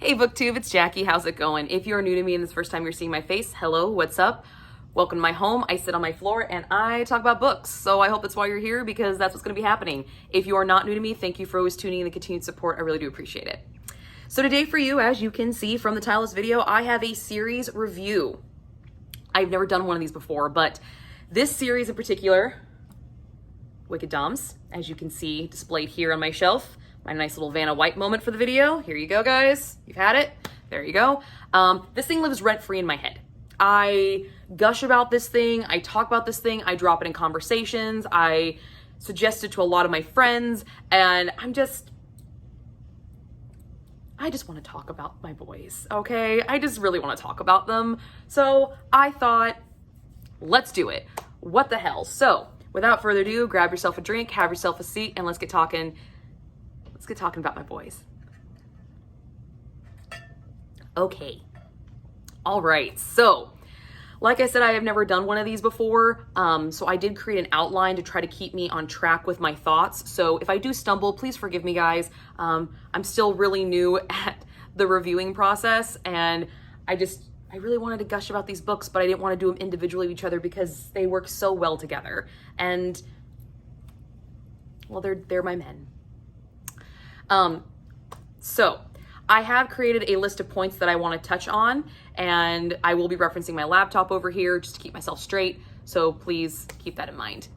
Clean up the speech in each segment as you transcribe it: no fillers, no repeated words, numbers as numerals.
Hey BookTube, it's Jackie. How's it going? If you're new to me and this is the first time you're seeing my face, hello, what's up? Welcome to my home. I sit on my floor and I talk about books. So I hope that's why you're here, because that's what's going to be happening. If you are not new to me, thank you for always tuning in and the continued support. I really do appreciate it. So today for you, as you can see from the title of this video, I have a series review. I've never done one of these before, but this series in particular, Wicked Doms, as you can see displayed here on my shelf. My nice little Vanna White moment for the video. Here you go, guys. You've had it. There you go. This thing lives rent-free in my head. I gush about this thing. I talk about this thing. I drop it in conversations. I suggest it to a lot of my friends. And I just want to talk about my boys, okay? I just really want to talk about them. So I thought, let's do it. What the hell? So without further ado, grab yourself a drink, have yourself a seat, and let's get talking. Let's get talking about my boys. Okay. All right. So, like I said, I have never done one of these before. So I did create an outline to try to keep me on track with my thoughts. So if I do stumble, please forgive me, guys. I'm still really new at the reviewing process, and I really wanted to gush about these books, but I didn't want to do them individually with each other because they work so well together. And well, they're my men. So I have created a list of points that I want to touch on, and I will be referencing my laptop over here just to keep myself straight. So please keep that in mind.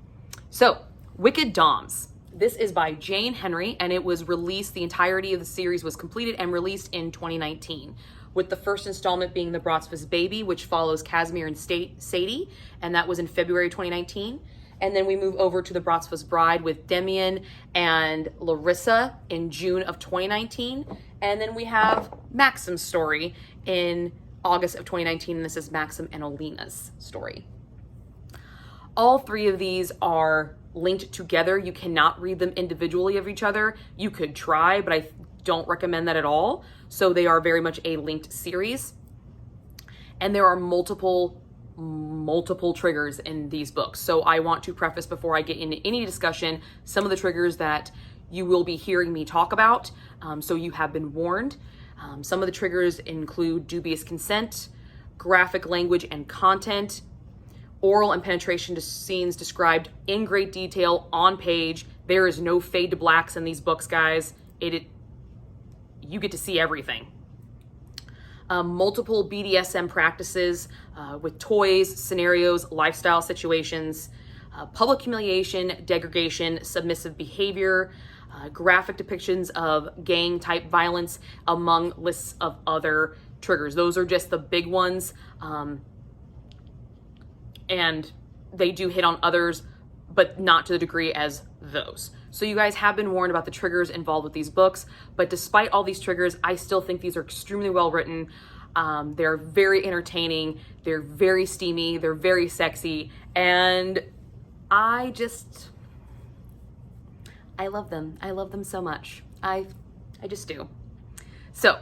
So Wicked Doms. This is by Jane Henry, and it was released, the entirety of the series was completed and released in 2019, with the first installment being The Bratsvilles Baby, which follows Casimir and Sadie, and that was in February 2019. And then we move over to The Bratsvilles Bride with Demian and Larissa in June of 2019. And then we have Maxim's story in August of 2019, and this is Maxim and Alina's story. All three of these are linked together. You cannot read them individually of each other. You could try, but I don't recommend that at all. So they are very much a linked series. And there are multiple triggers in these books. So I want to preface before I get into any discussion, some of the triggers that you will be hearing me talk about. So you have been warned. Some of the triggers include dubious consent, graphic language and content, oral and penetration to scenes described in great detail on page. There is no fade to blacks in these books, guys. You get to see everything. Multiple BDSM practices with toys, scenarios, lifestyle situations, public humiliation, degradation, submissive behavior, graphic depictions of gang-type violence, among lists of other triggers. Those are just the big ones, and they do hit on others, but not to the degree as those. So you guys have been warned about the triggers involved with these books, but despite all these triggers, I still think these are extremely well written. They're very entertaining, they're very steamy, they're very sexy, and I love them. I love them so much. I just do. So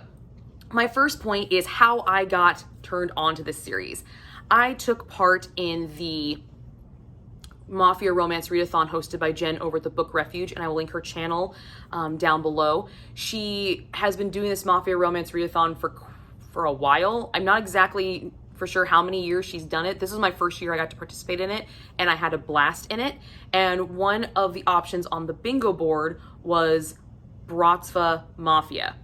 my first point is how I got turned on to this series. I took part in the Mafia Romance Readathon hosted by Jenn over at the Book Refuge, and I will link her channel down below. She has been doing this Mafia Romance Readathon for a while. I'm not exactly for sure how many years she's done it. This is my first year I got to participate in it, and I had a blast in it. And one of the options on the bingo board was Bratsvilles Mafia.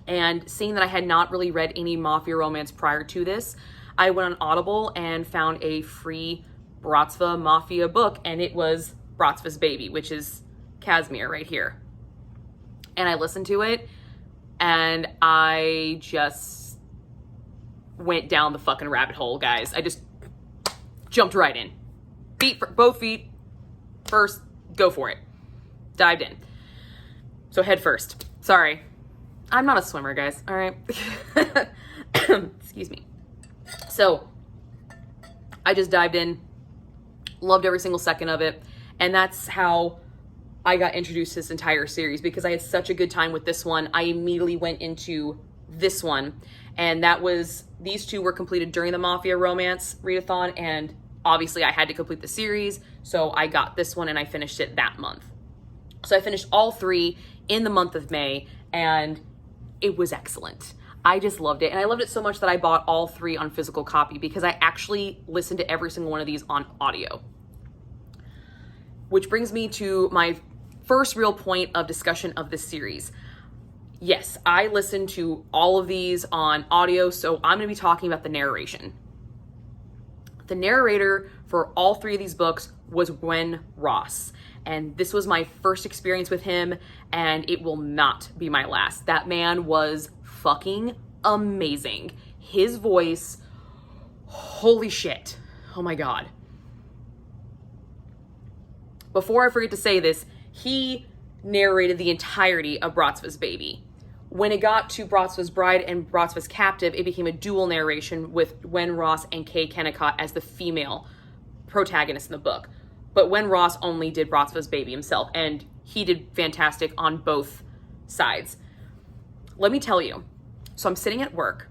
And seeing that I had not really read any Mafia romance prior to this, I went on Audible and found a free Bratsvilles Mafia book, and it was Bratsvilles Baby, which is Casimir right here. And I listened to it, and I just went down the fucking rabbit hole, guys. I just jumped right in. Both feet first, go for it. Dived in. So head first. Sorry. I'm not a swimmer, guys. All right. Excuse me. So I just dived in, loved every single second of it. And that's how I got introduced to this entire series, because I had such a good time with this one. I immediately went into this one, and these two were completed during the Mafia Romance Readathon, and obviously I had to complete the series, so I got this one and I finished it that month. So I finished all three in the month of May, and it was excellent. I just loved it. And I loved it so much that I bought all 3 on physical copy because I actually listened to every single one of these on audio. Which brings me to my first real point of discussion of this series. Yes, I listened to all of these on audio, so I'm going to be talking about the narration. The narrator for all 3 of these books was Gwen Ross. And this was my first experience with him, and it will not be my last. That man was fucking amazing. His voice, holy shit. Oh my God. Before I forget to say this, he narrated the entirety of Bratsvilles Baby. When it got to Bratsvilles Bride and Bratsvilles Captive, it became a dual narration with Gwen Ross and Kay Kennicott as the female protagonist in the book. But Gwen Ross only did Bratsvilles Baby himself, and he did fantastic on both sides. Let me tell you, so I'm sitting at work,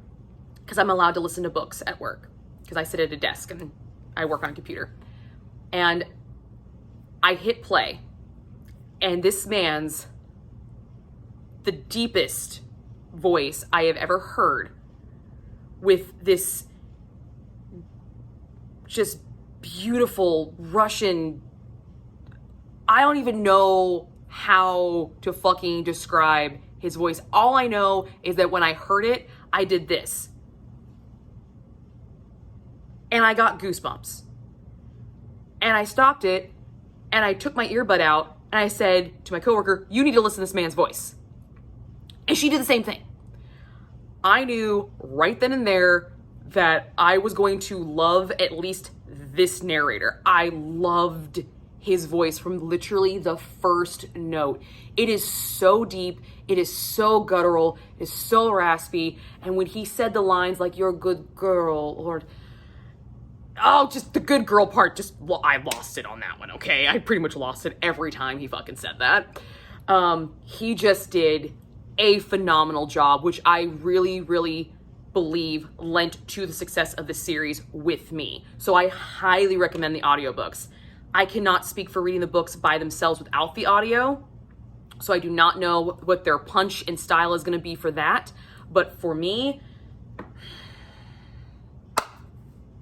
because I'm allowed to listen to books at work, because I sit at a desk and I work on a computer. And I hit play, and this man's the deepest voice I have ever heard, with this just beautiful Russian, I don't even know how to fucking describe his voice. All I know is that when I heard it, I did this. And I got goosebumps. And I stopped it, and I took my earbud out, and I said to my coworker, you need to listen to this man's voice. And she did the same thing. I knew right then and there that I was going to love at least this narrator. I loved his voice from literally the first note. It is so deep. It is so guttural. It is so raspy. And when he said the lines like, you're a good girl, or, oh, just the good girl part, I lost it on that one, okay? I pretty much lost it every time he fucking said that. He just did a phenomenal job, which I really, really believe lent to the success of the series with me. So I highly recommend the audiobooks. I cannot speak for reading the books by themselves without the audio, so I do not know what their punch and style is going to be for that. But for me,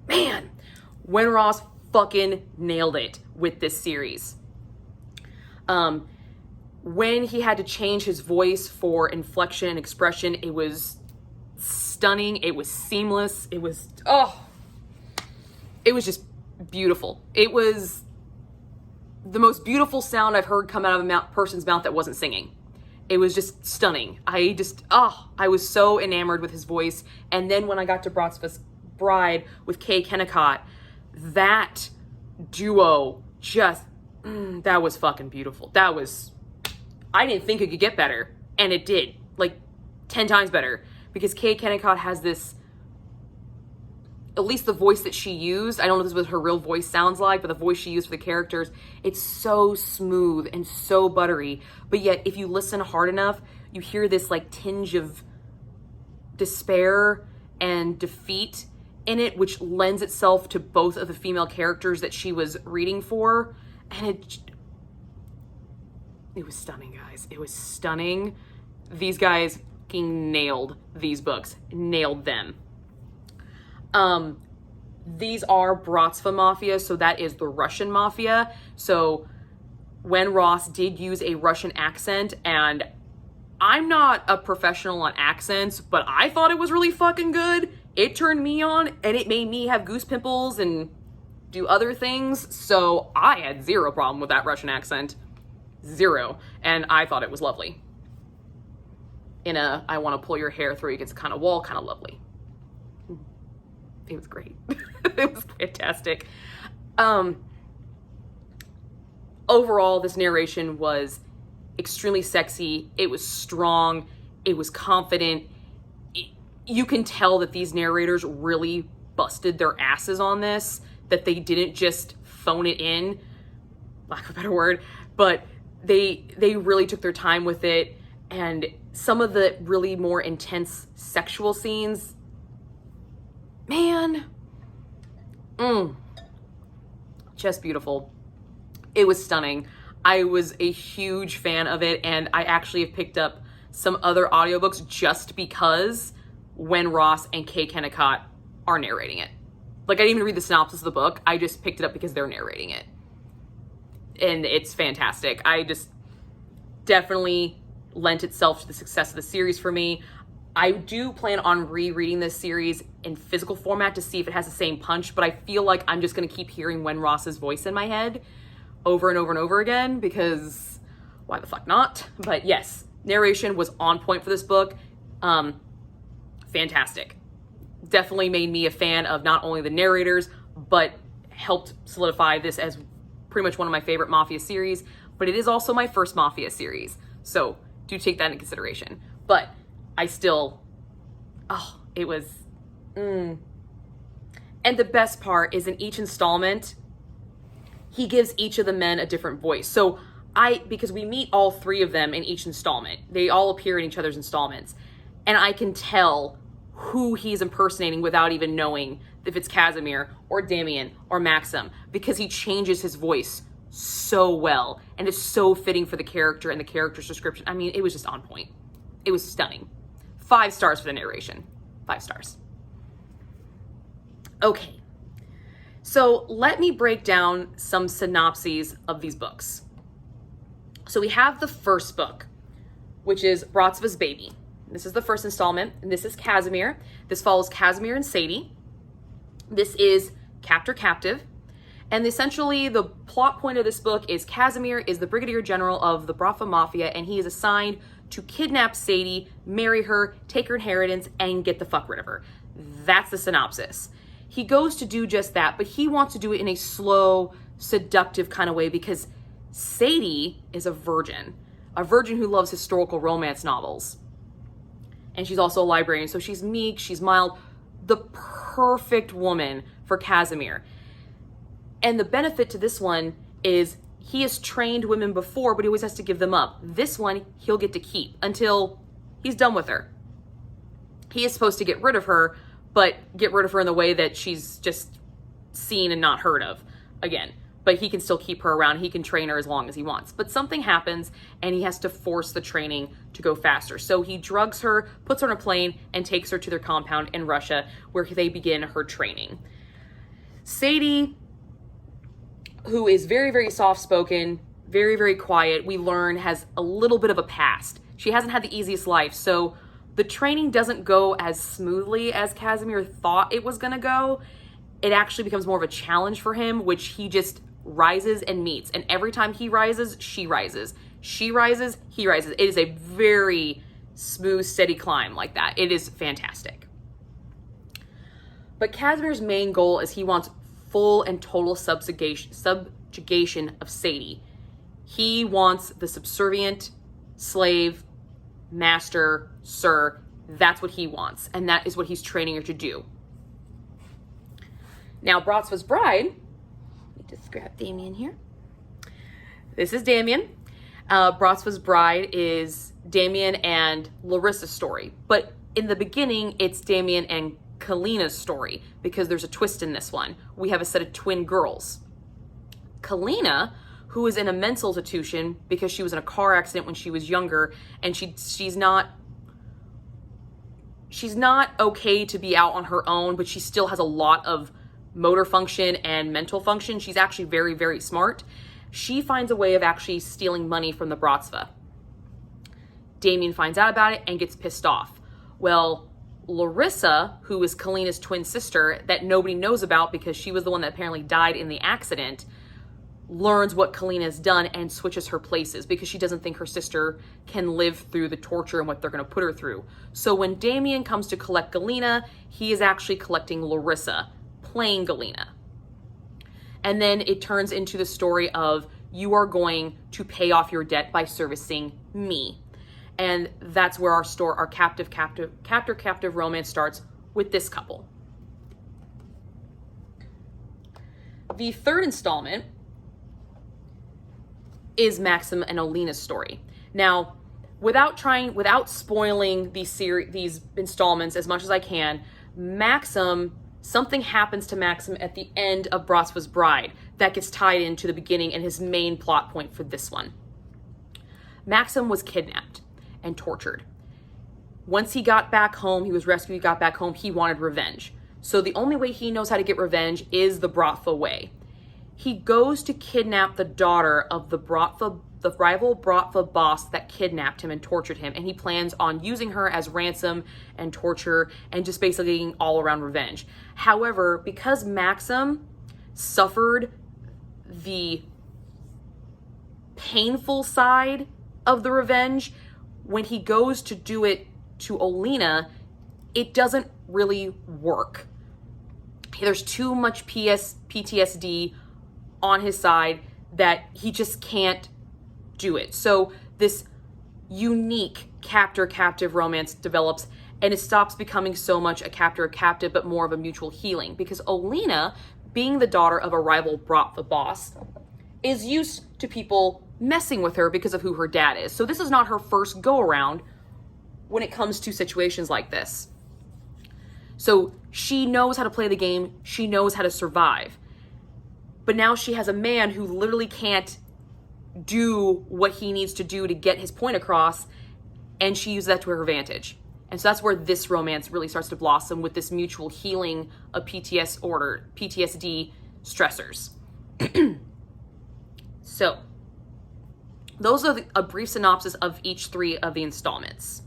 man, Gwen Ross fucking nailed it with this series. When he had to change his voice for inflection and expression, it was stunning. It was seamless. It was just beautiful. It was the most beautiful sound I've heard come out of a person's mouth that wasn't singing. It was just stunning. I was so enamored with his voice. And then when I got to Bratsvilles Bride with Kay Kennicott, that duo that was fucking beautiful. I didn't think it could get better, and it did, like 10 times better, because Kay Kennicott has this, at least the voice that she used, I don't know if this is what her real voice sounds like, but the voice she used for the characters, it's so smooth and so buttery, but yet if you listen hard enough, you hear this like tinge of despair and defeat in it, which lends itself to both of the female characters that she was reading for, and it was stunning, guys. It was stunning. These guys fucking nailed these books. Nailed them. These are Bratsva Mafia, so that is the Russian Mafia. So Gwen Ross did use a Russian accent, and I'm not a professional on accents, but I thought it was really fucking good. It turned me on, and it made me have goose pimples and do other things, so I had zero problem with that Russian accent. Zero. And I thought it was lovely. In a, I want to pull your hair through you against kind of wall, kind of lovely. It was great. It was fantastic. Overall, this narration was extremely sexy. It was strong. It was confident. You can tell that these narrators really busted their asses on this, that they didn't just phone it in, lack of a better word, but they really took their time with it. And some of the really more intense sexual scenes, man, just beautiful. It was stunning. I was a huge fan of it, and I actually have picked up some other audiobooks just because Wen Ross and Kay Kennicott are narrating it. Like, I didn't even read the synopsis of the book. I just picked it up because they're narrating it. And it's fantastic. I just definitely lent itself to the success of the series for me. I do plan on rereading this series in physical format to see if it has the same punch, but I feel like I'm just going to keep hearing Wen Ross's voice in my head over and over and over again, because why the fuck not? But yes, narration was on point for this book. Fantastic. Definitely made me a fan of not only the narrators, but helped solidify this as pretty much one of my favorite Mafia series, but it is also my first Mafia series. So do take that into consideration. But I still, it was, And the best part is in each installment, he gives each of the men a different voice. So because we meet all three of them in each installment, they all appear in each other's installments. And I can tell who he's impersonating without even knowing if it's Casimir or Damien or Maxim, because he changes his voice so well and is so fitting for the character and the character's description. I mean, it was just on point. It was stunning. 5 stars for the narration. 5 stars. Okay. So let me break down some synopses of these books. So we have the first book, which is Bratsvilles Baby. This is the first installment, and this is Casimir. This follows Casimir and Sadie. This is Captor-Captive. And essentially, the plot point of this book is Casimir is the Brigadier General of the Bratva Mafia, and he is assigned to kidnap Sadie, marry her, take her inheritance, and get the fuck rid of her. That's the synopsis. He goes to do just that, but he wants to do it in a slow, seductive kind of way because Sadie is a virgin who loves historical romance novels. And she's also a librarian, so she's meek, she's mild, the perfect woman for Casimir. And the benefit to this one is he has trained women before, but he always has to give them up. This one, he'll get to keep until he's done with her. He is supposed to get rid of her, but get rid of her in the way that she's just seen and not heard of again. But he can still keep her around. He can train her as long as he wants. But something happens and he has to force the training to go faster. So he drugs her, puts her on a plane, and takes her to their compound in Russia where they begin her training. Sadie, who is very, very soft-spoken, very, very quiet, we learn has a little bit of a past. She hasn't had the easiest life. So the training doesn't go as smoothly as Casimir thought it was going to go. It actually becomes more of a challenge for him, which he just rises and meets. And every time he rises, she rises. She rises, he rises. It is a very smooth, steady climb like that. It is fantastic. But Casimir's main goal is he wants full and total subjugation of Sadie. He wants the subservient, slave, master, sir. That's what he wants. And that is what he's training her to do. Now, Bratsvilles Bride, let me just grab Damien here. This is Damien. Bratsvilles Bride is Damien and Larissa's story. But in the beginning, it's Damien and Kalina's story because there's a twist in this one. We have a set of twin girls. Kalina, who is in a mental institution because she was in a car accident when she was younger, and she's not okay to be out on her own, but she still has a lot of motor function and mental function. She's actually very, very smart. She finds a way of actually stealing money from the Bratsva. Damien finds out about it and gets pissed off. Well, Larissa, who is Kalina's twin sister that nobody knows about because she was the one that apparently died in the accident, learns what Kalina has done and switches her places because she doesn't think her sister can live through the torture and what they're going to put her through. So when Damien comes to collect Kalina, he is actually collecting Larissa, playing Galina. And then it turns into the story of you are going to pay off your debt by servicing me. And that's where our captor-captive romance starts with this couple. The third installment is Maxim and Alina's story. Now, without spoiling these installments as much as I can, something happens to Maxim at the end of Bratsvilles Bride that gets tied into the beginning and his main plot point for this one. Maxim was kidnapped, and tortured. Once he got back home, he was rescued, he got back home, he wanted revenge. So the only way he knows how to get revenge is the Bratva way. He goes to kidnap the daughter of the rival Bratva boss that kidnapped him and tortured him, and he plans on using her as ransom and torture and just basically getting all around revenge. However, because Maxim suffered the painful side of the revenge, when he goes to do it to Olena, it doesn't really work. There's too much PTSD on his side that he just can't do it. So this unique captor-captive romance develops, and it stops becoming so much a captor-captive, but more of a mutual healing, because Olena, being the daughter of a rival Bratva boss, is used to people messing with her because of who her dad is. So this is not her first go-around when it comes to situations like this. So she knows how to play the game, she knows how to survive. But now she has a man who literally can't do what he needs to do to get his point across, and she uses that to her advantage. And so that's where this romance really starts to blossom, with this mutual healing of PTSD stressors. So those are a brief synopsis of each 3 of the installments.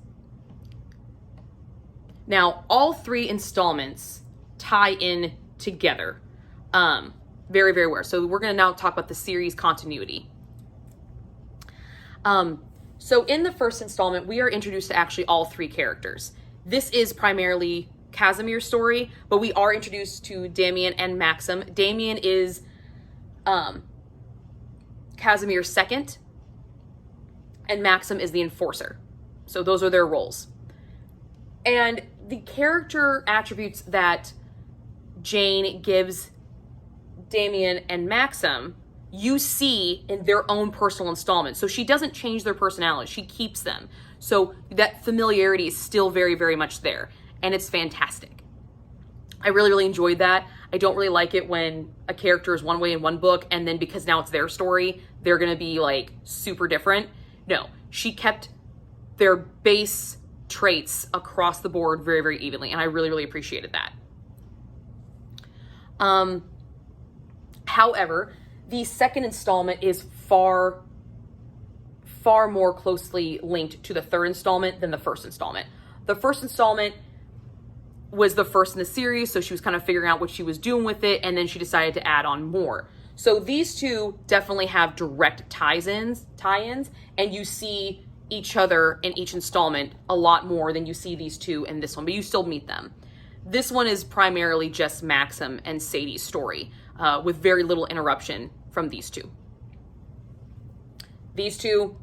Now, all 3 installments tie in together very, very well. So we're going to now talk about the series continuity. So in the first installment, we are introduced to actually all 3 characters. This is primarily Casimir's story, but we are introduced to Damien and Maxim. Damien is Casimir's second, and Maxim is the enforcer. So those are their roles. And the character attributes that Jane gives Damien and Maxim, you see in their own personal installments. So she doesn't change their personality, she keeps them. So that familiarity is still very, very much there, and it's fantastic. I really, really enjoyed that. I don't really like it when a character is one way in one book, and then because now it's their story, they're gonna be like super different. No, she kept their base traits across the board very, very evenly, and I really, really appreciated that. However, the second installment is far more closely linked to the third installment than the first installment. The first installment was the first in the series, so she was kind of figuring out what she was doing with it, and then she decided to add on more. So these 2 definitely have direct tie-ins, and you see each other in each installment a lot more than you see these 2 in this one, but you still meet them. This one is primarily just Maxim and Sadie's story, with very little interruption from these 2. These 2,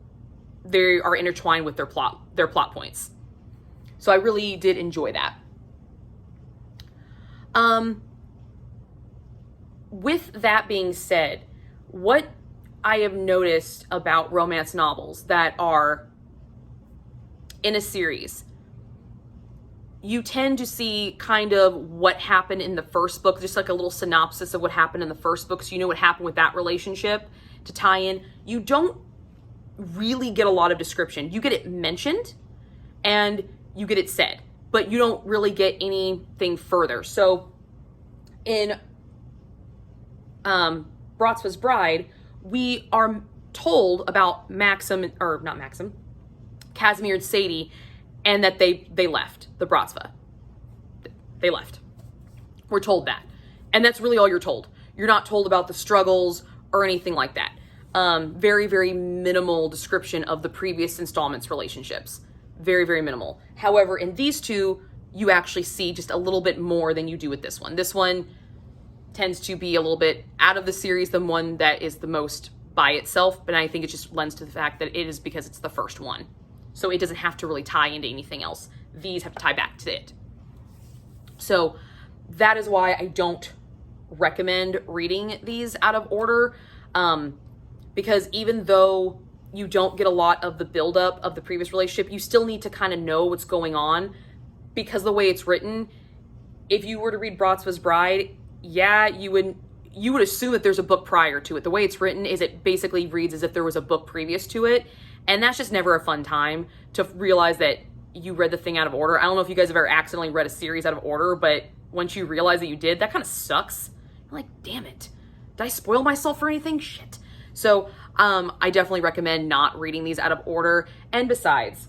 they are intertwined with their plot points. So I really did enjoy that. With that being said, what I have noticed about romance novels that are in a series, you tend to see kind of what happened in the first book, just like a little synopsis of what happened in the first book, so you know what happened with that relationship to tie in. You don't really get a lot of description. You get it mentioned and you get it said, but you don't really get anything further. So in Bratsvilles Bride, we are told about Casimir and Sadie, and that they left the Bratsva. They left. We're told that. And that's really all you're told. You're not told about the struggles or anything like that. Very, very minimal description of the previous installments' relationships. Very, very minimal. However, in these 2, you actually see just a little bit more than you do with this one. This one tends to be a little bit out of the series, the one that is the most by itself, but I think it just lends to the fact that it is because it's the first one. So it doesn't have to really tie into anything else. These have to tie back to it. So that is why I don't recommend reading these out of order, because even though you don't get a lot of the buildup of the previous relationship, you still need to kind of know what's going on, because the way it's written, if you were to read Bratsvilles Bride, yeah, you would assume that there's a book prior to it. The way it's written is it basically reads as if there was a book previous to it, And that's just never a fun time to realize that you read the thing out of order. I don't know if you guys have ever accidentally read a series out of order, but once you realize that you did, that kind of sucks. You're like, damn it. Did I spoil myself for anything? Shit. So I definitely recommend not reading these out of order. And besides,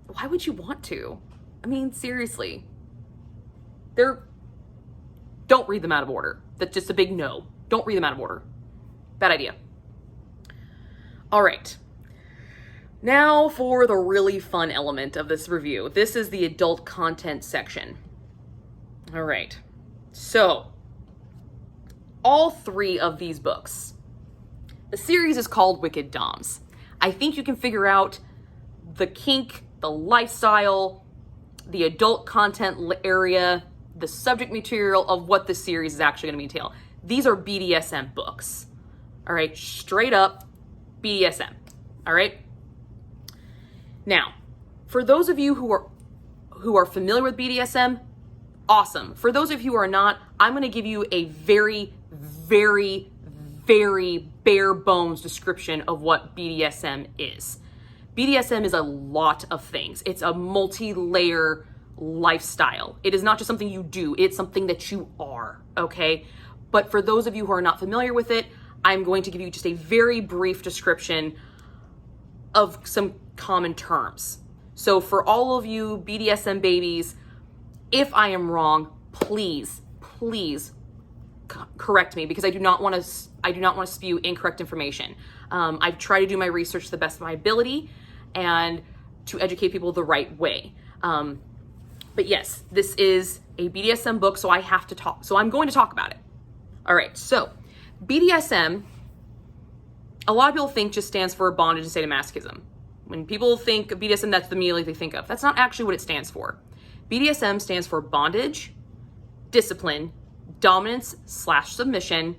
why would you want to? I mean, seriously. Don't read them out of order. That's just a big no. Don't read them out of order. Bad idea. All right. Now for the really fun element of this review. This is the adult content section. All right. So, all 3 of these books. The series is called Wicked Doms. I think you can figure out the kink, the lifestyle, the adult content area, the subject material of what this series is actually going to entail. These are BDSM books. All right, straight up BDSM. All right. Now, for those of you who are familiar with BDSM, awesome. For those of you who are not, I'm going to give you a very, very, very bare bones description of what BDSM is. BDSM is a lot of things. It's a multi-layer lifestyle. It is not just something you do, it's something that you are, okay? But for those of you who are not familiar with it, I'm going to give you just a very brief description of some common terms. So for all of you BDSM babies, if I am wrong, please correct me, because I do not want to spew incorrect information. I've tried to do my research to the best of my ability and to educate people the right way. But yes, this is a BDSM book, so I'm going to talk about it. All right, so BDSM, a lot of people think just stands for bondage and sadomasochism. When people think of BDSM, that's the immediately they think of. That's not actually what it stands for. BDSM stands for bondage, discipline, dominance/submission,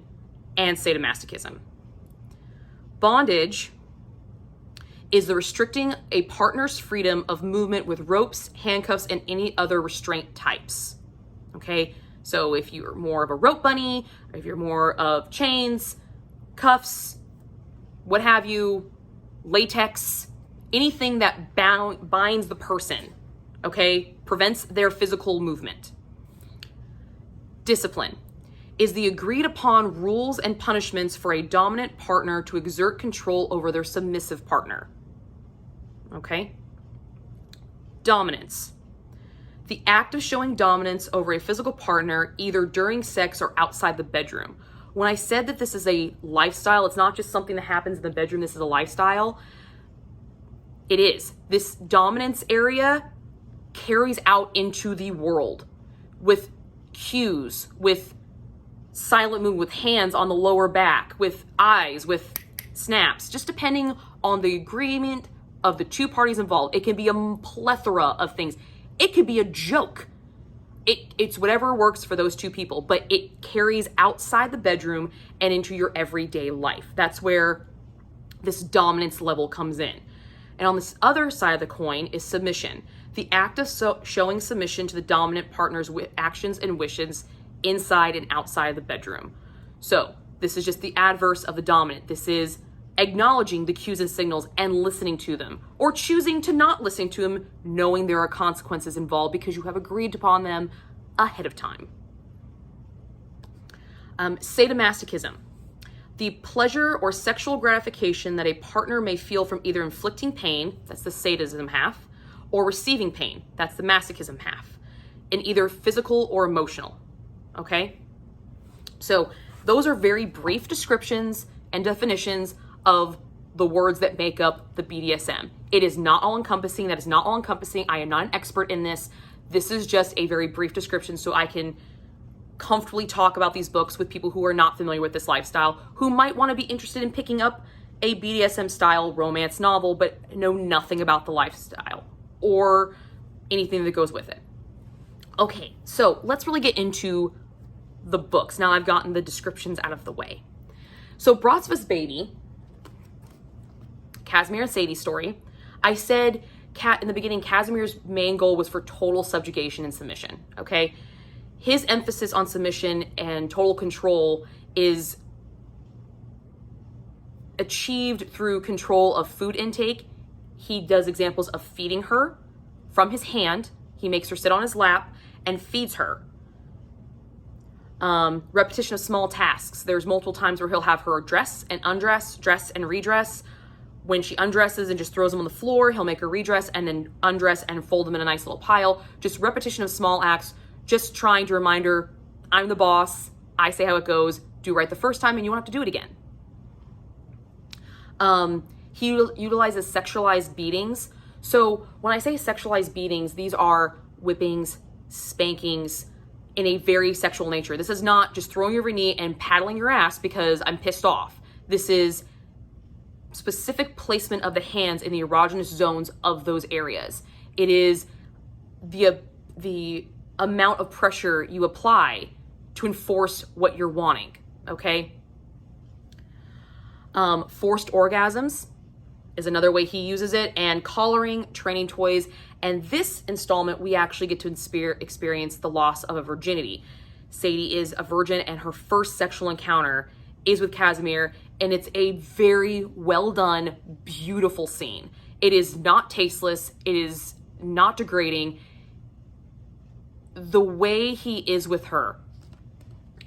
and sadomasochism. Bondage is the restricting a partner's freedom of movement with ropes, handcuffs, and any other restraint types. Okay, so if you're more of a rope bunny, or if you're more of chains, cuffs, what have you, latex, anything that binds the person, okay, prevents their physical movement. Discipline is the agreed upon rules and punishments for a dominant partner to exert control over their submissive partner. Okay? Dominance. The act of showing dominance over a physical partner either during sex or outside the bedroom. When I said that this is a lifestyle, it's not just something that happens in the bedroom, this is a lifestyle. It is. This dominance area carries out into the world with cues, with silent movement, with hands on the lower back, with eyes, with snaps, just depending on the agreement of the two parties involved. It can be a plethora of things. It could be a joke. It's whatever works for those two people, but it carries outside the bedroom and into your everyday life. That's where this dominance level comes in. And on this other side of the coin is submission. The act of showing submission to the dominant partner's actions and wishes inside and outside of the bedroom. So this is just the adverse of the dominant. This is acknowledging the cues and signals and listening to them, or choosing to not listen to them, knowing there are consequences involved because you have agreed upon them ahead of time. Sadomasochism. The pleasure or sexual gratification that a partner may feel from either inflicting pain, that's the sadism half, or receiving pain, that's the masochism half, in either physical or emotional. Okay? So those are very brief descriptions and definitions of the words that make up the BDSM. It is not all encompassing. That is not all encompassing. I am not an expert in this. This is just a very brief description so I can comfortably talk about these books with people who are not familiar with this lifestyle, who might want to be interested in picking up a BDSM style romance novel, but know nothing about the lifestyle or anything that goes with it. Okay, so let's really get into the books. Now I've gotten the descriptions out of the way. So Bratsvilles Baby, Casimir and Sadie's story. I said in the beginning, Casimir's main goal was for total subjugation and submission, okay? His emphasis on submission and total control is achieved through control of food intake. He does examples of feeding her from his hand. He makes her sit on his lap and feeds her. Repetition of small tasks. There's multiple times where he'll have her dress and undress, dress and redress. When she undresses and just throws them on the floor, he'll make her redress and then undress and fold them in a nice little pile. Just repetition of small acts, just trying to remind her, I'm the boss, I say how it goes, do right the first time and you won't have to do it again. He utilizes sexualized beatings. So when I say sexualized beatings, these are whippings, spankings in a very sexual nature. This is not just throwing over your knee and paddling your ass because I'm pissed off. This is specific placement of the hands in the erogenous zones of those areas. It is the amount of pressure you apply to enforce what you're wanting, okay? Forced orgasms is another way he uses it, and collaring, training toys. And this installment, we actually get to experience the loss of a virginity. Sadie is a virgin and her first sexual encounter is with Casimir, and it's a very well done, beautiful scene. It is not tasteless. It is not degrading. The way he is with her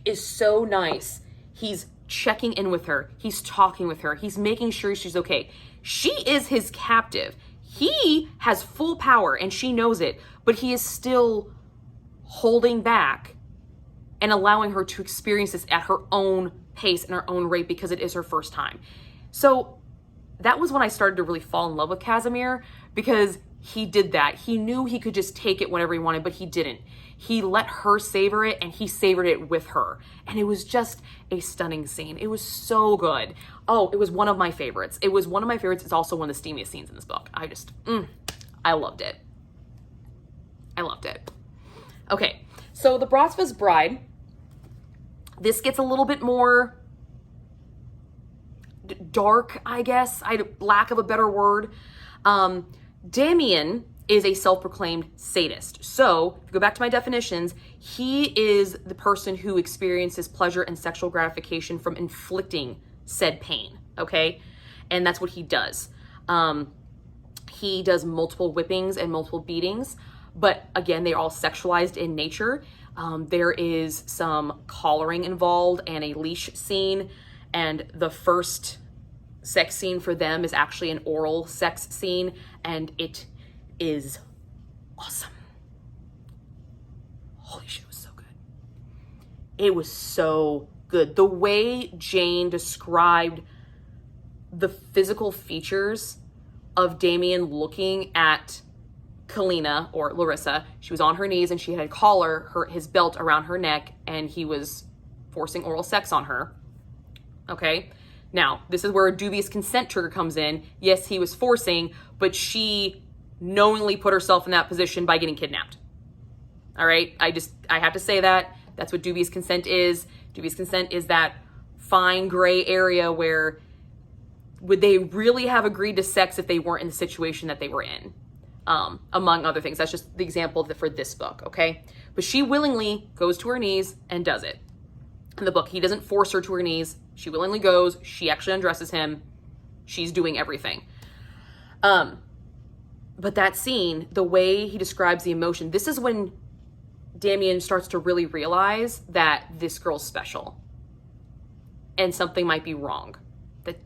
is so nice. He's checking in with her. He's talking with her. He's making sure she's okay. She is his captive. He has full power and she knows it, but he is still holding back and allowing her to experience this at her own pace and her own rate because it is her first time. So that was when I started to really fall in love with Casimir, because he did that. He knew he could just take it whenever he wanted, but he didn't. He let her savor it and he savored it with her. And it was just a stunning scene. It was so good. Oh, it was one of my favorites. It was one of my favorites. It's also one of the steamiest scenes in this book. I loved it. I loved it. Okay, so the Bratsvilles Bride. This gets a little bit more dark, I guess, lack of a better word. Damien is a self-proclaimed sadist. So, if you go back to my definitions, he is the person who experiences pleasure and sexual gratification from inflicting said pain, okay? And that's what he does. He does multiple whippings and multiple beatings, but again, they're all sexualized in nature. There is some collaring involved and a leash scene, and the first sex scene for them is actually an oral sex scene, and it is awesome. Holy shit, it was so good. It was so good. The way Jane described the physical features of Damien looking at Kalina, or Larissa, she was on her knees and she had a collar, his belt around her neck, and he was forcing oral sex on her. Okay? Now, this is where a dubious consent trigger comes in. Yes, he was forcing, but she knowingly put herself in that position by getting kidnapped. All right? I have to say that. That's what dubious consent is. Dubious consent is that fine gray area where would they really have agreed to sex if they weren't in the situation that they were in? Among other things. That's just the example for this book, okay? But she willingly goes to her knees and does it. In the book, he doesn't force her to her knees. She willingly goes. She actually undresses him. She's doing everything. But that scene, the way he describes the emotion, this is when Damien starts to really realize that this girl's special and something might be wrong. That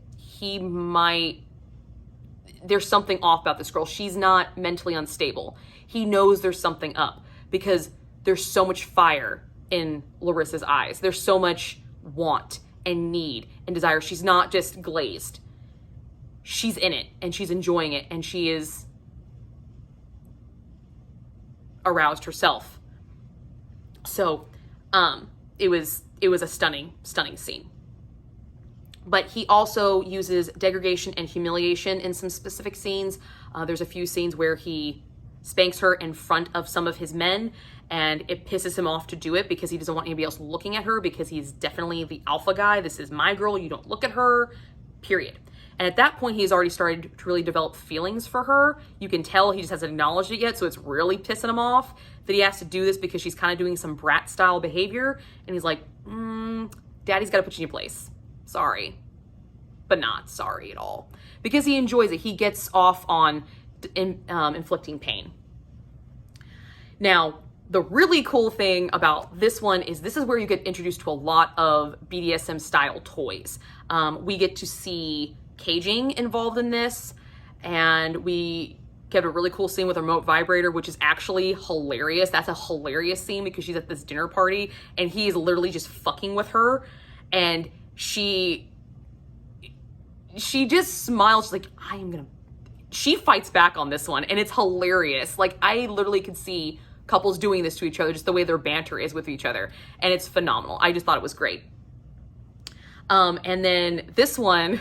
there's something off about this girl. She's not mentally unstable. He knows there's something up because there's so much fire in Larissa's eyes. There's so much want and need and desire. She's not just glazed. She's in it and she's enjoying it and she is aroused herself. So, it was a stunning scene. But he also uses degradation and humiliation in some specific scenes. There's a few scenes where he spanks her in front of some of his men, and it pisses him off to do it because he doesn't want anybody else looking at her because he's definitely the alpha guy. This is my girl. You don't look at her, period. And at that point, he's already started to really develop feelings for her. You can tell he just hasn't acknowledged it yet, so it's really pissing him off that he has to do this because she's kind of doing some brat style behavior. And he's like, Daddy's got to put you in your place. Sorry. but not sorry at all. Because he enjoys it. He gets off on inflicting pain. Now, the really cool thing about this one is this is where you get introduced to a lot of BDSM style toys. We get to see caging involved in this, and we get a really cool scene with a remote vibrator, which is actually hilarious. That's a hilarious scene because she's at this dinner party and he is literally just fucking with her, and she just smiles. She's like, she fights back on this one, and it's hilarious. Like, I literally could see couples doing this to each other, just the way their banter is with each other, and it's phenomenal. I just thought it was great. And then this one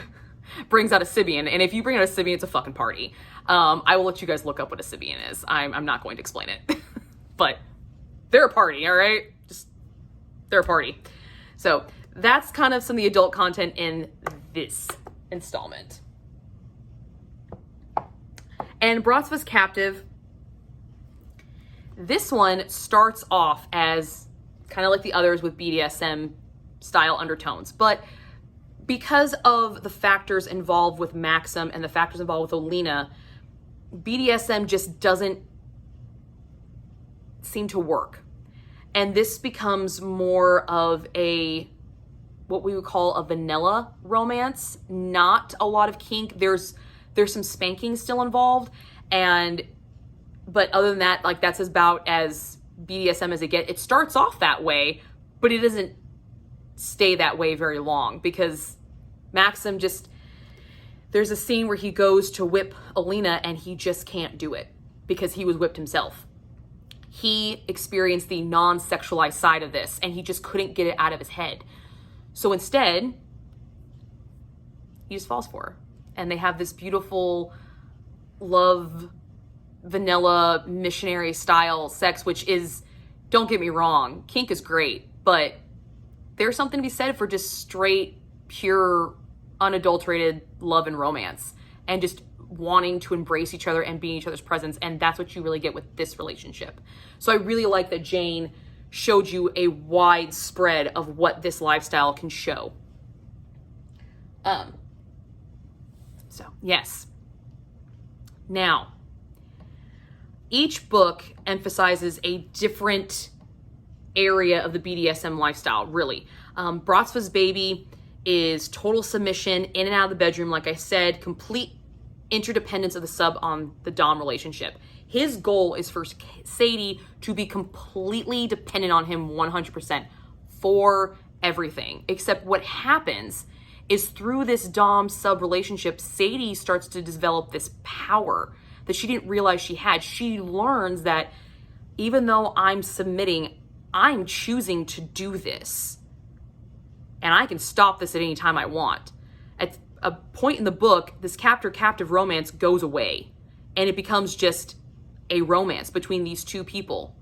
brings out a Sybian, and if you bring out a Sybian, it's a fucking party. I will let you guys look up what a Sybian is. I'm not going to explain it, but they're a party, all right? They're a party. So that's kind of some of the adult content in this installment. And Bratsvilles Captive, this one starts off as kind of like the others with BDSM style undertones, but because of the factors involved with Maxim and the factors involved with Alina, BDSM just doesn't seem to work. And this becomes more of what we would call a vanilla romance, not a lot of kink. There's some spanking still involved, but other than that, like, that's about as BDSM as it gets. It starts off that way, but it doesn't stay that way very long because Maxim there's a scene where he goes to whip Alina and he just can't do it because he was whipped himself. He experienced the non-sexualized side of this and he just couldn't get it out of his head. So instead, he just falls for her. And they have this beautiful love, vanilla, missionary style sex, which is, don't get me wrong, kink is great, but there's something to be said for just straight, pure, unadulterated love and romance and just wanting to embrace each other and be in each other's presence. And that's what you really get with this relationship. So I really like that Jane showed you a wide spread of what this lifestyle can show. So yes. Now, each book emphasizes a different area of the BDSM lifestyle, really. Bratsvilles Baby is total submission, in and out of the bedroom, like I said, complete interdependence of the sub on the dom relationship. His goal is for Sadie to be completely dependent on him 100% for everything. Except what happens is through this dom sub relationship, Sadie starts to develop this power that she didn't realize she had. She learns that even though I'm submitting, I'm choosing to do this. And I can stop this at any time I want. At a point in the book, this captive romance goes away. And it becomes just a romance between these two people.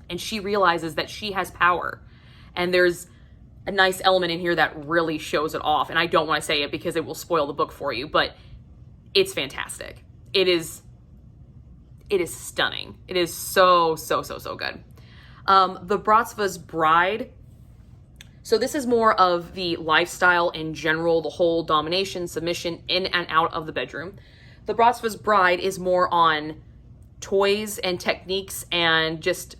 And she realizes that she has power. And there's a nice element in here that really shows it off. And I don't want to say it because it will spoil the book for you, but it's fantastic. It is stunning. It is so good. The Bratsvilles Bride. So this is more of the lifestyle in general, the whole domination, submission, in and out of the bedroom. The Bratsvilles Bride is more on toys and techniques and just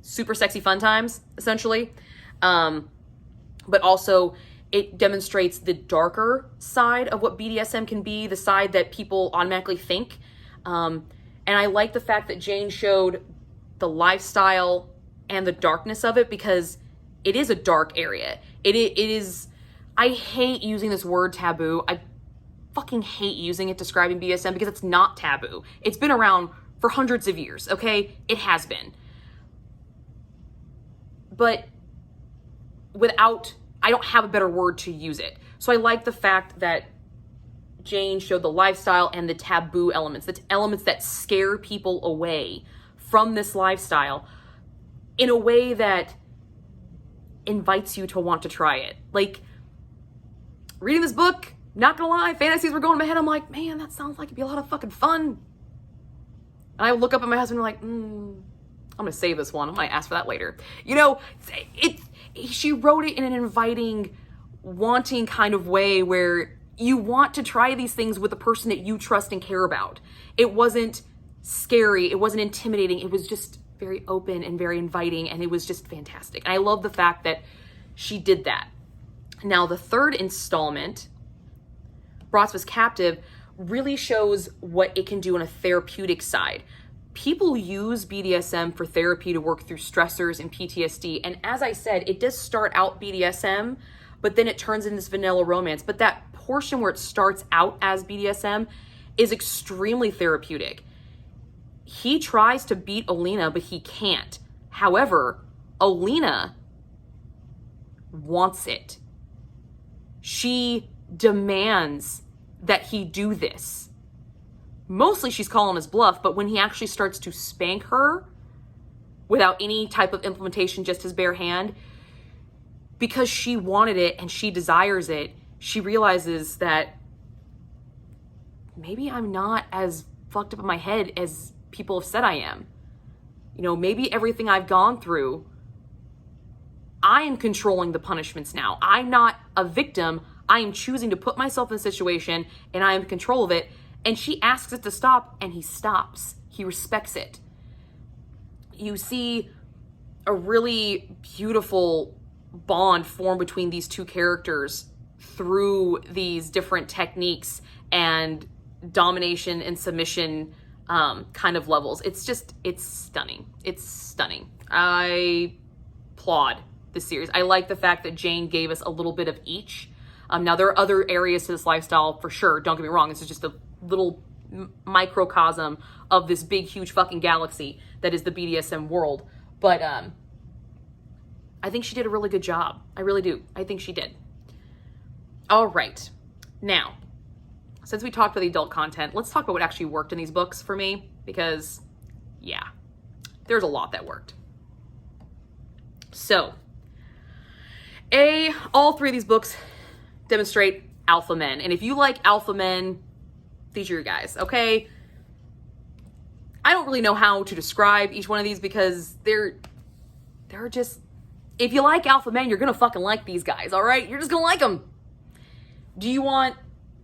super sexy fun times, essentially. But also it demonstrates the darker side of what BDSM can be, the side that people automatically think. And I like the fact that Jane showed the lifestyle and the darkness of it because it is a dark area. It is, I hate using this word taboo. I fucking hate using it describing BDSM because it's not taboo. It's been around for hundreds of years, okay? It has been. But I don't have a better word to use it. So I like the fact that Jane showed the lifestyle and the taboo elements, the elements that scare people away from this lifestyle in a way that invites you to want to try it. Like, reading this book, not gonna lie, fantasies were going in my head. I'm like, man, that sounds like it'd be a lot of fucking fun. And I would look up at my husband and like, I'm gonna save this one. I might ask for that later. You know, she wrote it in an inviting wanting kind of way where you want to try these things with a person that you trust and care about. It wasn't scary. It wasn't intimidating. It was just very open and very inviting, and it was just fantastic. And I love the fact that she did that. Now, the third installment, Brats was Captive, really shows what it can do on a therapeutic side. People use BDSM for therapy to work through stressors and PTSD. And as I said, it does start out BDSM, but then it turns into this vanilla romance. But that portion where it starts out as BDSM is extremely therapeutic. He tries to beat Alina, but he can't. However, Alina wants it. She demands that he do this. Mostly she's calling his bluff, but when he actually starts to spank her without any type of implementation, just his bare hand, because she wanted it and she desires it, she realizes that maybe I'm not as fucked up in my head as people have said I am. You know, maybe everything I've gone through, I am controlling the punishments now. I'm not a victim. I am choosing to put myself in a situation and I am in control of it. And she asks it to stop and he stops. He respects it. You see a really beautiful bond form between these two characters through these different techniques and domination and submission kind of levels. It's stunning. It's stunning. I applaud this series. I like the fact that Jane gave us a little bit of each. Now, there are other areas to this lifestyle for sure. Don't get me wrong. This is just a little microcosm of this big, huge fucking galaxy that is the BDSM world. But I think she did a really good job. I really do. I think she did. All right. Now, since we talked about the adult content, let's talk about what actually worked in these books for me, because, yeah, there's a lot that worked. So, all three of these books demonstrate alpha men. And if you like alpha men, these are your guys, okay? I don't really know how to describe each one of these because they're just, if you like alpha men, you're gonna fucking like these guys, all right? You're just gonna like them. Do you want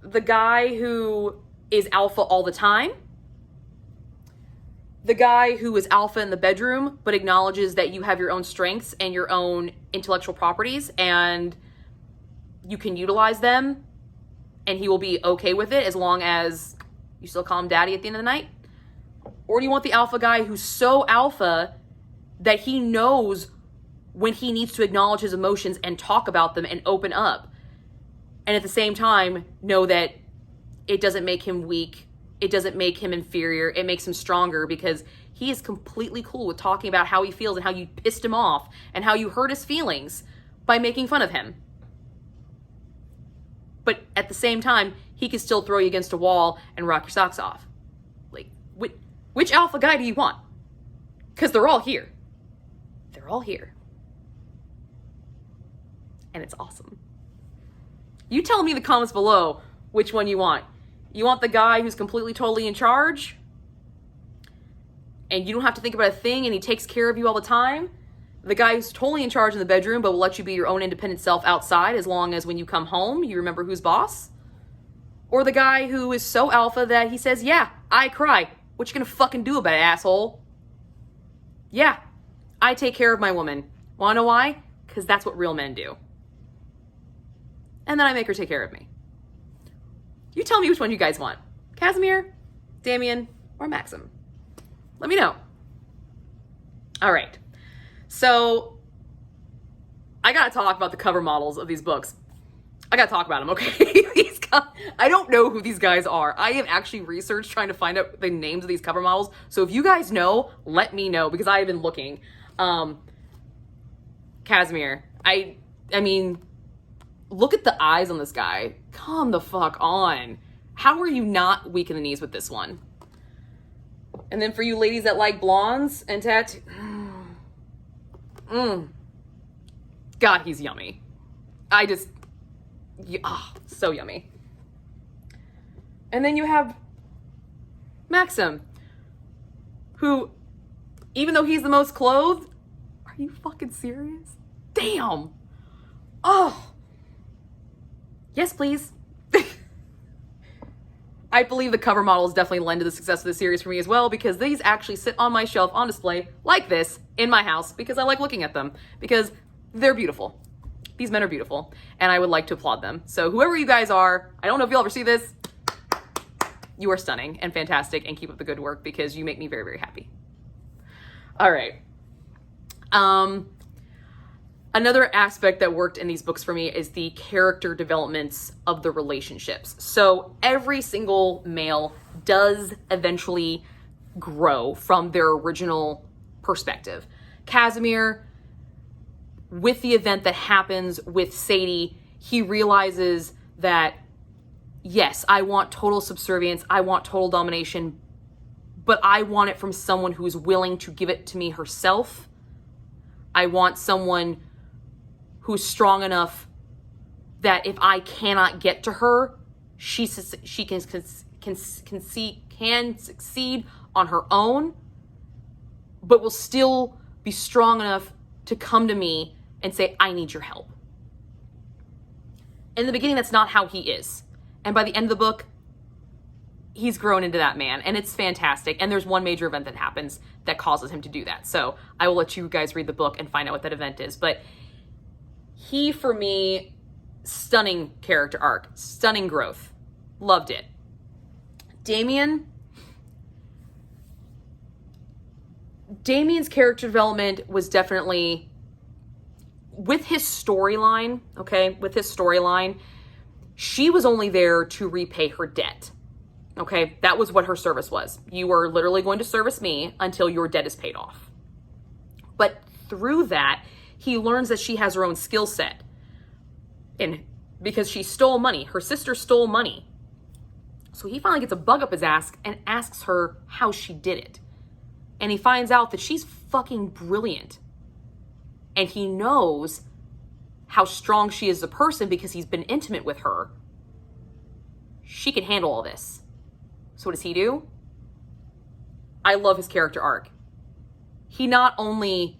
the guy who is alpha all the time? The guy who is alpha in the bedroom, but acknowledges that you have your own strengths and your own intellectual properties and you can utilize them and he will be okay with it as long as you still call him daddy at the end of the night? Or do you want the alpha guy who's so alpha that he knows when he needs to acknowledge his emotions and talk about them and open up, and at the same time know that it doesn't make him weak, it doesn't make him inferior, it makes him stronger because he is completely cool with talking about how he feels and how you pissed him off and how you hurt his feelings by making fun of him. But at the same time, he can still throw you against a wall and rock your socks off. Like, which alpha guy do you want? Because they're all here. They're all here. And it's awesome. You tell me in the comments below which one you want. You want the guy who's completely, totally in charge? And you don't have to think about a thing and he takes care of you all the time? The guy who's totally in charge in the bedroom but will let you be your own independent self outside as long as when you come home you remember who's boss? Or the guy who is so alpha that he says, yeah, I cry. What you gonna fucking do about it, asshole? Yeah, I take care of my woman. Wanna know why? Because that's what real men do. And then I make her take care of me. You tell me which one you guys want. Casimir, Damien, or Maxim? Let me know. All right. So, I gotta talk about the cover models of these books. I gotta talk about them, okay? I don't know who these guys are. I have actually researched trying to find out the names of these cover models. So if you guys know, let me know because I have been looking. Casimir, I mean, look at the eyes on this guy. Come the fuck on. How are you not weak in the knees with this one? And then for you ladies that like blondes and tattoo, God, he's yummy. So yummy. And then you have Maxim, who, even though he's the most clothed, are you fucking serious? Damn. Oh, Yes, please. I believe the cover models definitely lend to the success of the series for me as well, because these actually sit on my shelf on display like this in my house because I like looking at them, because they're beautiful. These men are beautiful, and I would like to applaud them. So whoever you guys are, I don't know if you'll ever see this, you are stunning and fantastic, and keep up the good work because you make me very, very happy. All right. Another aspect that worked in these books for me is the character developments of the relationships. So every single male does eventually grow from their original perspective. Casimir, with the event that happens with Sadie, he realizes that, yes, I want total subservience, I want total domination, but I want it from someone who's willing to give it to me herself. I want someone who's strong enough that if I cannot get to her, she can succeed on her own, but will still be strong enough to come to me and say, I need your help. In the beginning, that's not how he is. And by the end of the book, he's grown into that man, and it's fantastic. And there's one major event that happens that causes him to do that. So I will let you guys read the book and find out what that event is. But he, for me, stunning character arc, stunning growth. Loved it. Damien's character development was definitely, with his storyline, okay, she was only there to repay her debt. Okay, that was what her service was. You are literally going to service me until your debt is paid off. But through that, he learns that she has her own skill set. And because she stole money, her sister stole money. So he finally gets a bug up his ass and asks her how she did it. And he finds out that she's fucking brilliant. And he knows how strong she is as a person because he's been intimate with her. She can handle all this. So what does he do? I love his character arc. He not only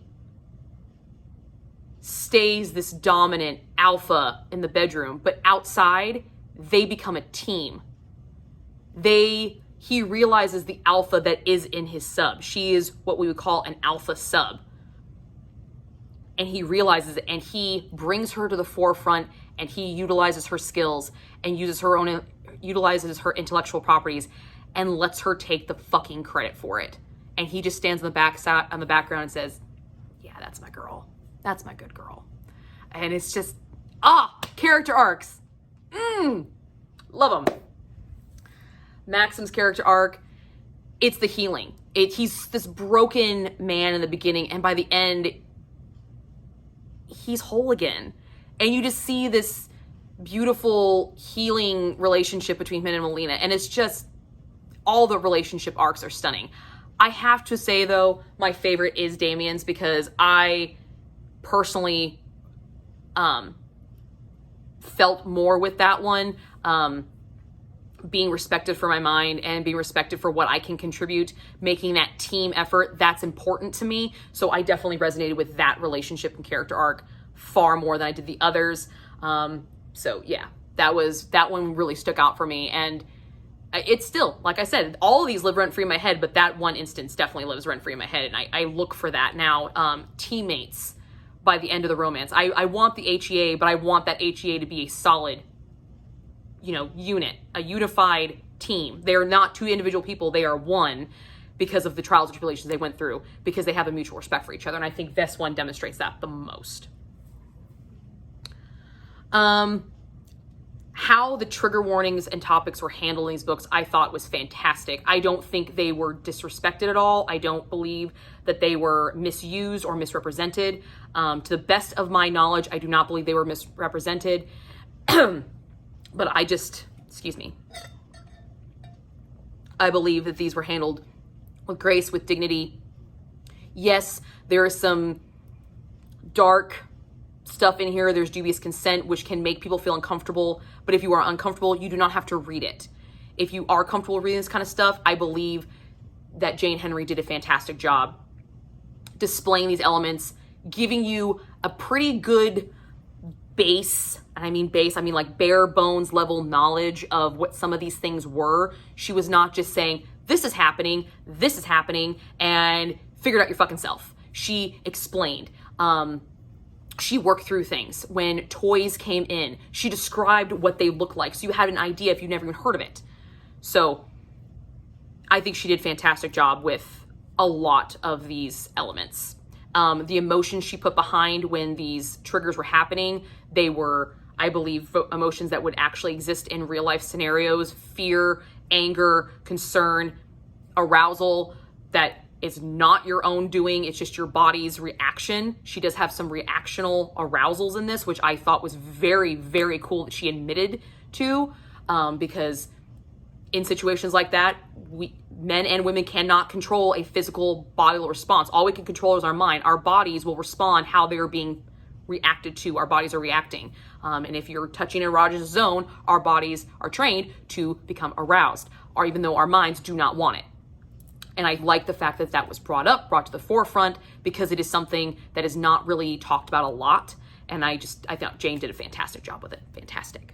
stays this dominant alpha in the bedroom, but outside, they become a team. He realizes the alpha that is in his sub. She is what we would call an alpha sub. And he realizes it, and he brings her to the forefront, and he utilizes her skills and utilizes her intellectual properties and lets her take the fucking credit for it. And he just stands on the background and says, yeah, that's my girl. That's my good girl. And it's just, character arcs. Love them. Maxim's character arc, it's the healing. He's this broken man in the beginning, and by the end, he's whole again. And you just see this beautiful healing relationship between him and Melina. And it's just, all the relationship arcs are stunning. I have to say, though, my favorite is Damien's, because I personally felt more with that one. Being respected for my mind and being respected for what I can contribute, making that team effort, that's important to me. So I definitely resonated with that relationship and character arc far more than I did the others. So yeah, that one really stuck out for me. And it's still, like I said, all of these live rent free in my head, but that one instance definitely lives rent free in my head. And I look for that now. Teammates by the end of the romance. I want the HEA, but I want that HEA to be a solid, unit, a unified team. They are not two individual people. They are one because of the trials and tribulations they went through, because they have a mutual respect for each other. And I think this one demonstrates that the most. How the trigger warnings and topics were handled in these books, I thought was fantastic. I don't think they were disrespected at all. I don't believe that they were misused or misrepresented. To the best of my knowledge, I do not believe they were misrepresented. But I believe that these were handled with grace, with dignity. Yes, there is some dark stuff in here. There's dubious consent, which can make people feel uncomfortable. But if you are uncomfortable, you do not have to read it. If you are comfortable reading this kind of stuff, I believe that Jane Henry did a fantastic job displaying these elements, giving you a pretty good base, and I mean base, I mean like bare bones level knowledge of what some of these things were. She was not just saying, this is happening, and figure it out your fucking self. She explained. She worked through things. When toys came in, she described what they looked like, so you had an idea if you'd never even heard of it. So I think she did a fantastic job with a lot of these elements. The emotions she put behind when these triggers were happening, they were, I believe, emotions that would actually exist in real life scenarios: fear, anger, concern, arousal, that is not your own doing. It's just your body's reaction. She does have some reactional arousals in this, which I thought was very, very cool that she admitted to, because in situations like that, men and women cannot control a physical bodily response. All we can control is our mind. Our bodies will respond how they are being reacted to. Our bodies are reacting. And if you're touching an erogenous zone, our bodies are trained to become aroused, or even though our minds do not want it. And I like the fact that that was brought to the forefront, because it is something that is not really talked about a lot. And I thought Jane did a fantastic job with it. Fantastic.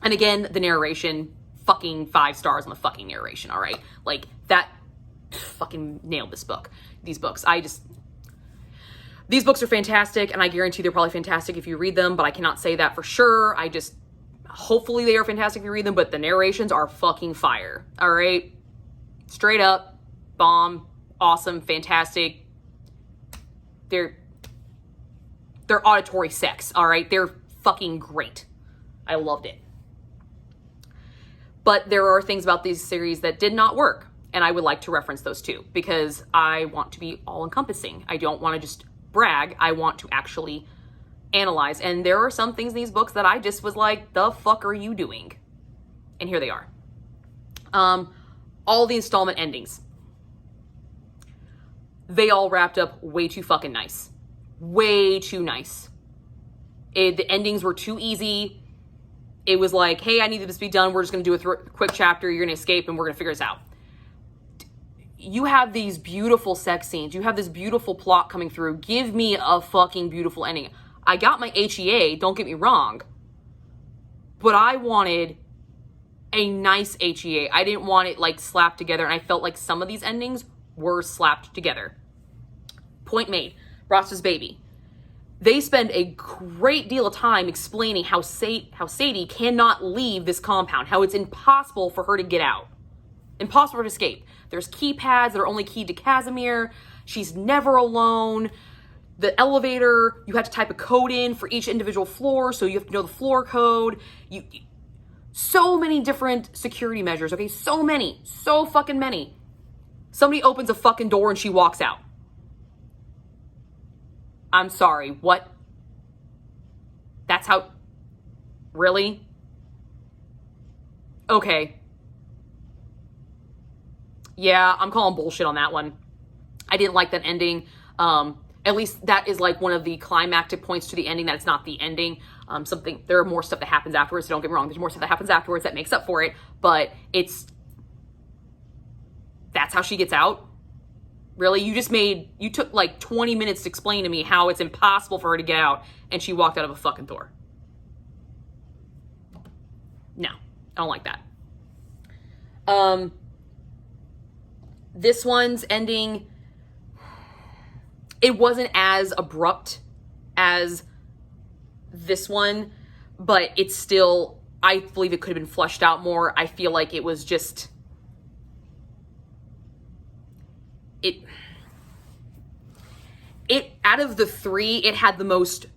And again, the narration, fucking 5 stars on the fucking narration, all right? Like, that fucking nailed this book. These books. These books are fantastic, and I guarantee they're probably fantastic if you read them, but I cannot say that for sure. Hopefully they are fantastic if you read them, but the narrations are fucking fire, all right? Straight up, bomb, awesome, fantastic. They're auditory sex, all right? They're fucking great. I loved it. But there are things about these series that did not work, and I would like to reference those too, because I want to be all-encompassing. I don't want to just brag. I want to actually analyze. And there are some things in these books that I just was like, the fuck are you doing? And here they are. All the installment endings, they all wrapped up way too fucking nice. Way too nice. The endings were too easy. It was like, hey, I need this to be done. We're just going to do a quick chapter. You're going to escape and we're going to figure this out. You have these beautiful sex scenes. You have this beautiful plot coming through. Give me a fucking beautiful ending. I got my HEA, don't get me wrong, but I wanted a nice HEA. I didn't want it like slapped together, and I felt like some of these endings were slapped together. Point made. Bratsvilles baby. They spend a great deal of time explaining how Sadie cannot leave this compound, how it's impossible for her to get out. Impossible for her to escape. There's keypads that are only keyed to Casimir. She's never alone. The elevator, you have to type a code in for each individual floor, so you have to know the floor code. So many different security measures, okay? So many. So fucking many. Somebody opens a fucking door and she walks out. I'm sorry, what? That's how... Really? Okay. Yeah, I'm calling bullshit on that one. I didn't like that ending. At least that is like one of the climactic points to the ending, that it's not the ending. There are more stuff that happens afterwards, so don't get me wrong. There's more stuff that happens afterwards that makes up for it, but that's how she gets out? Really? You took like 20 minutes to explain to me how it's impossible for her to get out, and she walked out of a fucking door. No, I don't like that. This one's ending, it wasn't as abrupt as this one, but it's still, I believe it could have been fleshed out more. I feel like it was just, out of the 3, it had the most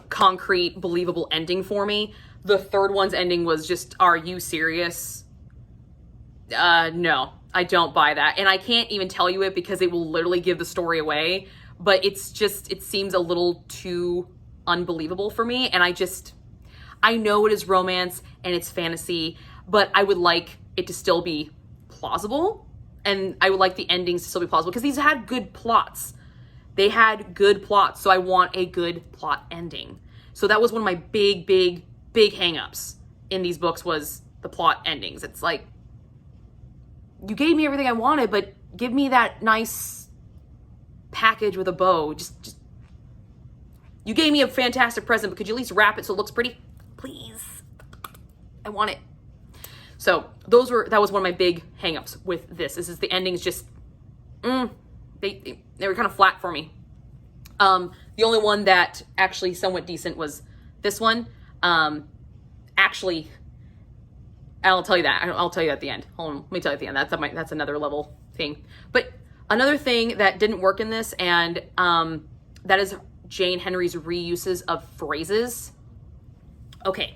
concrete, believable ending for me. The third one's ending was just, are you serious? No, I don't buy that. And I can't even tell you it because it will literally give the story away. But it's just, it seems a little too unbelievable for me. And I know it is romance and it's fantasy, but I would like it to still be plausible. And I would like the endings to still be plausible because these had good plots. They had good plots. So I want a good plot ending. So that was one of my big hangups in these books, was the plot endings. It's like, you gave me everything I wanted, but give me that nice package with a bow. You gave me a fantastic present, but could you at least wrap it so it looks pretty? Please. I want it. So that was one of my big hangups with this. This is the endings just, they were kind of flat for me. The only one that actually somewhat decent was this one. Actually, I'll tell you that. I'll tell you at the end. Hold on, let me tell you at the end. That's another level thing. But another thing that didn't work in this, and that is Jane Henry's reuses of phrases. Okay,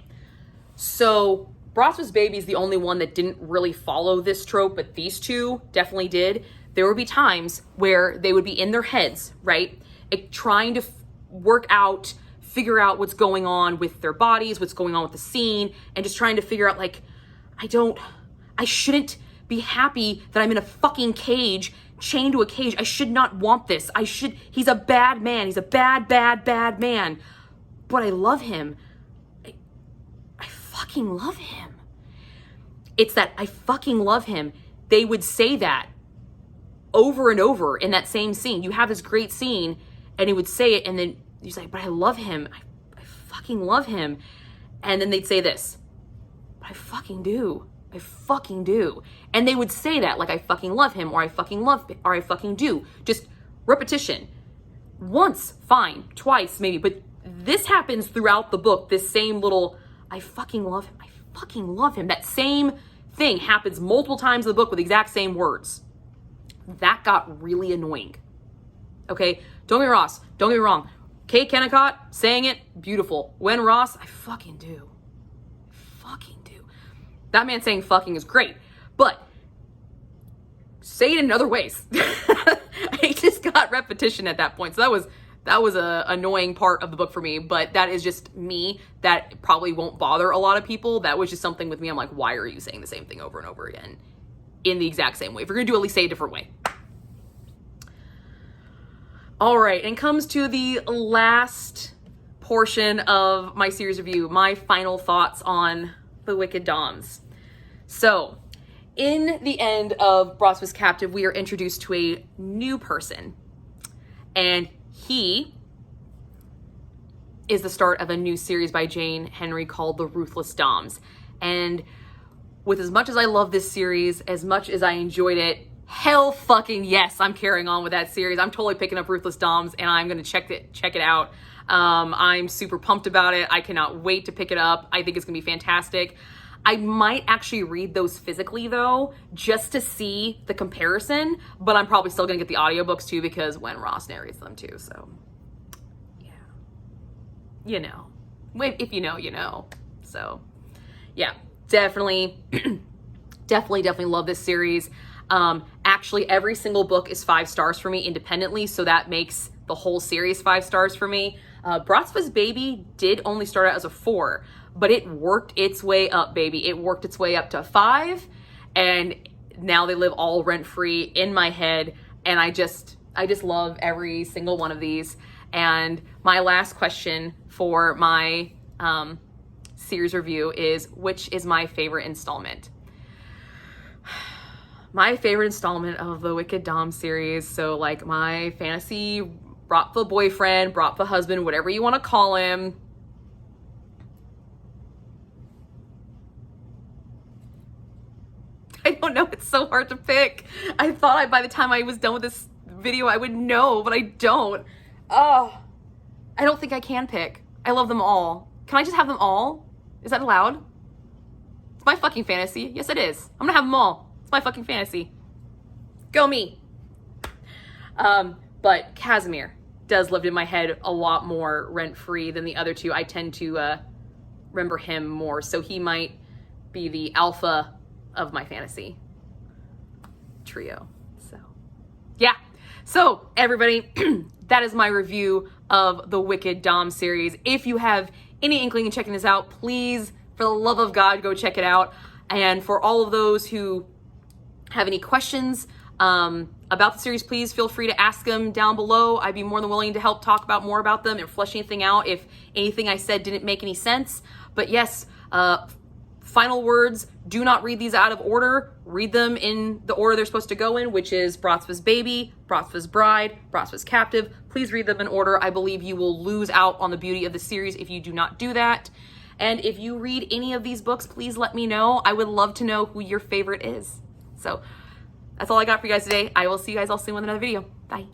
so Bratsvilles Baby is the only one that didn't really follow this trope, but these two definitely did. There would be times where they would be in their heads, right? Trying to figure out what's going on with their bodies, what's going on with the scene, and just trying to figure out, like, I shouldn't be happy that I'm in a fucking cage, chained to a cage. I should not want this. He's a bad man. He's a bad, bad, bad man. But I love him. I fucking love him. It's that I fucking love him. They would say that over and over in that same scene. You have this great scene, and he would say it, and then he's like, but I love him. I fucking love him. And then they'd say this, but I fucking do. I fucking do. And they would say that, like, I fucking love him, or I fucking love, or I fucking do. Just repetition. Once, fine. Twice, maybe. But this happens throughout the book. This same little, I fucking love him. I fucking love him. That same thing happens multiple times in the book with the exact same words. That got really annoying. Okay? Don't get me wrong. Kate Kennicott saying it, beautiful. When Ross, I fucking do. That man saying fucking is great, but say it in other ways. I just got repetition at that point. So that was a annoying part of the book for me, but that is just me. That probably won't bother a lot of people. That was just something with me. I'm like, why are you saying the same thing over and over again in the exact same way? If you're gonna do, at least say a different way. All right, and comes to the last portion of my series review, my final thoughts on the Wicked Doms. So, in the end of Bratsvilles Captive, we are introduced to a new person, and he is the start of a new series by Jane Henry called The Ruthless Doms. And with as much as I love this series, as much as I enjoyed it, hell fucking yes, I'm carrying on with that series. I'm totally picking up Ruthless Doms, and I'm gonna check it out. I'm super pumped about it. I cannot wait to pick it up. I think it's gonna be fantastic. I might actually read those physically though, just to see the comparison, but I'm probably still gonna get the audiobooks too, because when Ross narrates them too, so yeah. You know. If you know, you know. So yeah, definitely love this series. Actually, every single book is 5 stars for me independently, so that makes the whole series 5 stars for me. Bratsvilles Baby did only start out as a 4, but it worked its way up, baby. It worked its way up to 5, and now they live all rent-free in my head, and I just love every single one of these. And my last question for my series review is, which is my favorite installment? My favorite installment of the Wicked Dom series, so like my fantasy Bratsville boyfriend, Bratsville husband, whatever you want to call him. I don't know, it's so hard to pick. I thought by the time I was done with this video I would know, but I don't. Oh, I don't think I can pick. I love them all. Can I just have them all? Is that allowed? It's my fucking fantasy. Yes, it is. I'm gonna have them all. It's my fucking fantasy. Go me. But Casimir does live in my head a lot more rent-free than the other two. I tend to remember him more, so he might be the alpha of my fantasy trio. So yeah, so everybody, that is my review of the Wicked Dom series. If you have any inkling in checking this out, please, for the love of God, go check it out. And for all of those who have any questions about the series, please feel free to ask them down below. I'd be more than willing to help talk about more about them and flesh anything out if anything I said didn't make any sense. But yes, Final words, do not read these out of order. Read them in the order they're supposed to go in, which is bratsvilles baby, bratsvilles bride, bratsvilles captive. Please read them in order. I believe you will lose out on the beauty of the series if you do not do that. And if you read any of these books, please let me know. I would love to know who your favorite is. So that's all I got for you guys today. I will see you guys all soon with another video. Bye.